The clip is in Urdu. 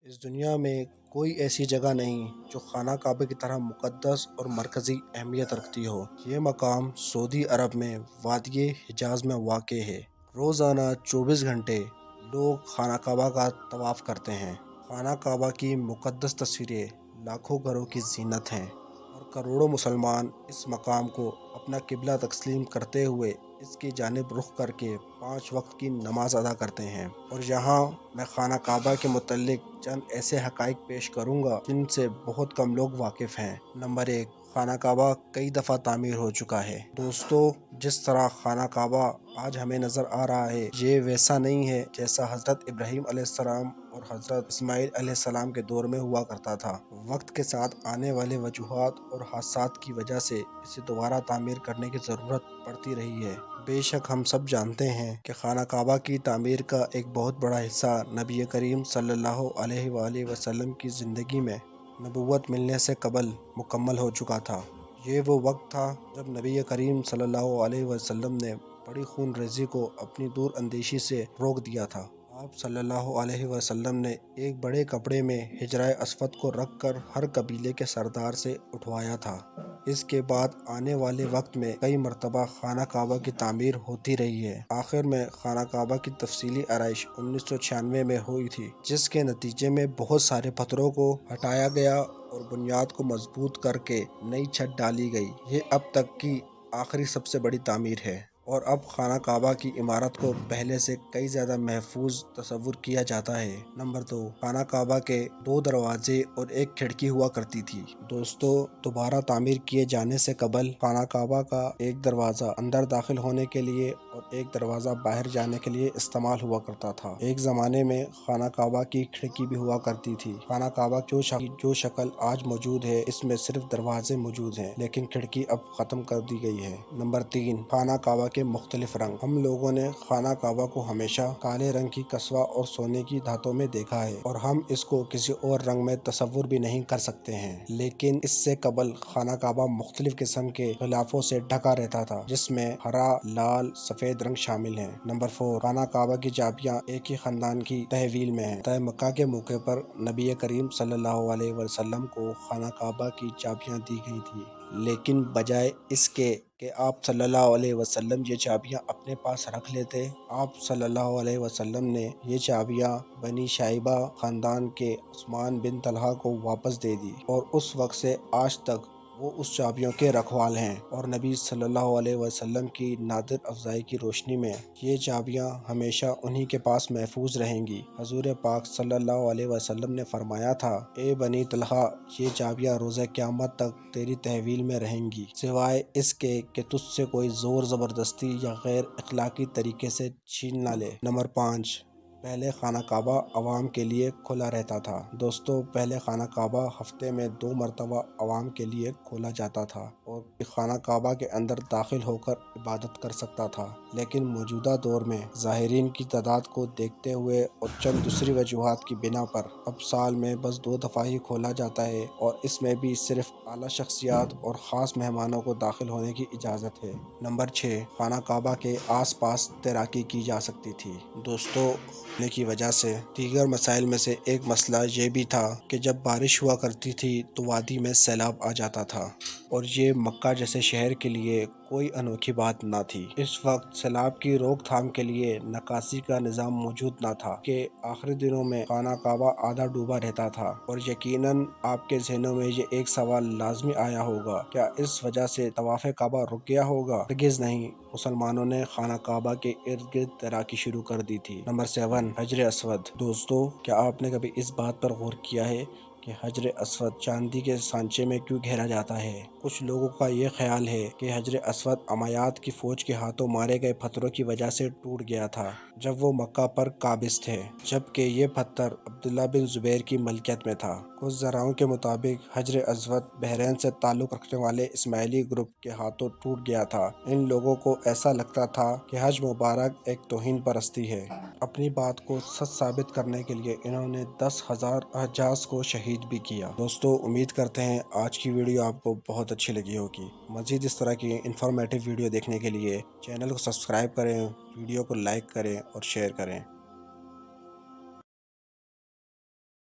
اس دنیا میں کوئی ایسی جگہ نہیں جو خانہ کعبہ کی طرح مقدس اور مرکزی اہمیت رکھتی ہو۔ یہ مقام سعودی عرب میں وادی حجاز میں واقع ہے۔ روزانہ 24 گھنٹے لوگ خانہ کعبہ کا طواف کرتے ہیں۔ خانہ کعبہ کی مقدس تصویریں لاکھوں گھروں کی زینت ہیں اور کروڑوں مسلمان اس مقام کو اپنا قبلہ تسلیم کرتے ہوئے اس کی جانب رخ کر کے 5 وقت کی نماز ادا کرتے ہیں۔ اور یہاں میں خانہ کعبہ کے متعلق چند ایسے حقائق پیش کروں گا جن سے بہت کم لوگ واقف ہیں۔ نمبر 1، خانہ کعبہ کئی دفعہ تعمیر ہو چکا ہے۔ دوستو، جس طرح خانہ کعبہ آج ہمیں نظر آ رہا ہے یہ ویسا نہیں ہے جیسا حضرت ابراہیم علیہ السلام اور حضرت اسماعیل علیہ السلام کے دور میں ہوا کرتا تھا۔ وقت کے ساتھ آنے والے وجوہات اور حادثات کی وجہ سے اسے دوبارہ تعمیر کرنے کی ضرورت پڑتی رہی ہے۔ بے شک ہم سب جانتے ہیں کہ خانہ کعبہ کی تعمیر کا ایک بہت بڑا حصہ نبی کریم صلی اللہ علیہ وآلہ وسلم کی زندگی میں نبوت ملنے سے قبل مکمل ہو چکا تھا۔ یہ وہ وقت تھا جب نبی کریم صلی اللہ علیہ وسلم نے بڑی خون ریزی کو اپنی دور اندیشی سے روک دیا تھا۔ آپ صلی اللہ علیہ وسلم نے ایک بڑے کپڑے میں حجرہ اسود کو رکھ کر ہر قبیلے کے سردار سے اٹھوایا تھا۔ اس کے بعد آنے والے وقت میں کئی مرتبہ خانہ کعبہ کی تعمیر ہوتی رہی ہے۔ آخر میں خانہ کعبہ کی تفصیلی آرائش 1996 میں ہوئی تھی، جس کے نتیجے میں بہت سارے پتھروں کو ہٹایا گیا اور بنیاد کو مضبوط کر کے نئی چھت ڈالی گئی۔ یہ اب تک کی آخری سب سے بڑی تعمیر ہے اور اب خانہ کعبہ کی عمارت کو پہلے سے کئی زیادہ محفوظ تصور کیا جاتا ہے۔ نمبر 2، خانہ کعبہ کے 2 دروازے اور ایک کھڑکی ہوا کرتی تھی۔ دوستو، دوبارہ تعمیر کیے جانے سے قبل خانہ کعبہ کا ایک دروازہ اندر داخل ہونے کے لیے اور ایک دروازہ باہر جانے کے لیے استعمال ہوا کرتا تھا۔ ایک زمانے میں خانہ کعبہ کی کھڑکی بھی ہوا کرتی تھی۔ خانہ کعبہ کی جو شکل آج موجود ہے اس میں صرف دروازے موجود ہیں، لیکن کھڑکی اب ختم کر دی گئی ہے۔ نمبر 3، خانہ کعبہ کے مختلف رنگ۔ ہم لوگوں نے خانہ کعبہ کو ہمیشہ کالے رنگ کی کسوہ اور سونے کی دھاتوں میں دیکھا ہے اور ہم اس کو کسی اور رنگ میں تصور بھی نہیں کر سکتے ہیں، لیکن اس سے قبل خانہ کعبہ مختلف قسم کے غلافوں سے ڈھکا رہتا تھا، جس میں ہرا، لال، سفید رنگ شامل ہیں۔ نمبر 4، خانہ کعبہ کی چابیاں ایک ہی خاندان کی تحویل میں ہیں۔ فتح مکہ کے موقع پر نبی کریم صلی اللہ علیہ وسلم کو خانہ کعبہ کی چابیاں دی گئی تھی، لیکن بجائے اس کے کہ آپ صلی اللہ علیہ وسلم یہ چابیاں اپنے پاس رکھ لیتے، آپ صلی اللہ علیہ وسلم نے یہ چابیاں بنی شیبہ خاندان کے عثمان بن طلحہ کو واپس دے دی اور اس وقت سے آج تک وہ اس چابیوں کے رکھوال ہیں، اور نبی صلی اللہ علیہ وسلم کی نادر افزائی کی روشنی میں یہ چابیاں ہمیشہ انہی کے پاس محفوظ رہیں گی۔ حضور پاک صلی اللہ علیہ وسلم نے فرمایا تھا، اے بنی طلحہ، یہ چابیاں روز قیامت تک تیری تحویل میں رہیں گی، سوائے اس کے کہ تجھ سے کوئی زور زبردستی یا غیر اخلاقی طریقے سے چھین نہ لے۔ نمبر 5، پہلے خانہ کعبہ عوام کے لیے کھلا رہتا تھا۔ دوستو، پہلے خانہ کعبہ ہفتے میں 2 مرتبہ عوام کے لیے کھولا جاتا تھا اور خانہ کعبہ کے اندر داخل ہو کر عبادت کر سکتا تھا، لیکن موجودہ دور میں زائرین کی تعداد کو دیکھتے ہوئے اور چند دوسری وجوہات کی بنا پر اب سال میں بس 2 دفعہ ہی کھولا جاتا ہے، اور اس میں بھی صرف اعلیٰ شخصیات اور خاص مہمانوں کو داخل ہونے کی اجازت ہے۔ نمبر 6، خانہ کعبہ کے آس پاس تیراکی کی جا سکتی تھی۔ دوستو، ہونے کی وجہ سے دیگر مسائل میں سے ایک مسئلہ یہ بھی تھا کہ جب بارش ہوا کرتی تھی تو وادی میں سیلاب آ جاتا تھا، اور یہ مکہ جیسے شہر کے لیے کوئی انوکھی بات نہ تھی۔ اس وقت سیلاب کی روک تھام کے لیے نکاسی کا نظام موجود نہ تھا کہ آخری دنوں میں خانہ کعبہ آدھا ڈوبا رہتا تھا، اور یقیناً آپ کے ذہنوں میں یہ ایک سوال لازمی آیا ہوگا، کیا اس وجہ سے طواف کعبہ رک گیا ہوگا؟ ہرگز نہیں، مسلمانوں نے خانہ کعبہ کے ارد گرد تیراکی شروع کر دی تھی۔ نمبر 7، حجر اسود۔ دوستو، کیا آپ نے کبھی اس بات پر غور کیا ہے کہ حجر اسود چاندی کے سانچے میں کیوں گھیرا جاتا ہے؟ کچھ لوگوں کا یہ خیال ہے کہ حجر اسود امویات کی فوج کے ہاتھوں مارے گئے پتھروں کی وجہ سے ٹوٹ گیا تھا جب وہ مکہ پر قابض تھے، جبکہ یہ پتھر عبداللہ بن زبیر کی ملکیت میں تھا۔ کچھ ذرائع کے مطابق حجر اسود بحرین سے تعلق رکھنے والے اسماعیلی گروپ کے ہاتھوں ٹوٹ گیا تھا۔ ان لوگوں کو ایسا لگتا تھا کہ حج مبارک ایک توہین پرستی ہے۔ اپنی بات کو سچ ثابت کرنے کے لیے انہوں نے 10,000 حجاج کو شہید بھی کیا۔ دوستو، امید کرتے ہیں آج کی ویڈیو آپ کو بہت اچھی لگی ہوگی۔ مزید اس طرح کی انفارمیٹیو ویڈیو دیکھنے کے لیے چینل کو سبسکرائب کریں، ویڈیو کو لائک کریں اور شیئر کریں۔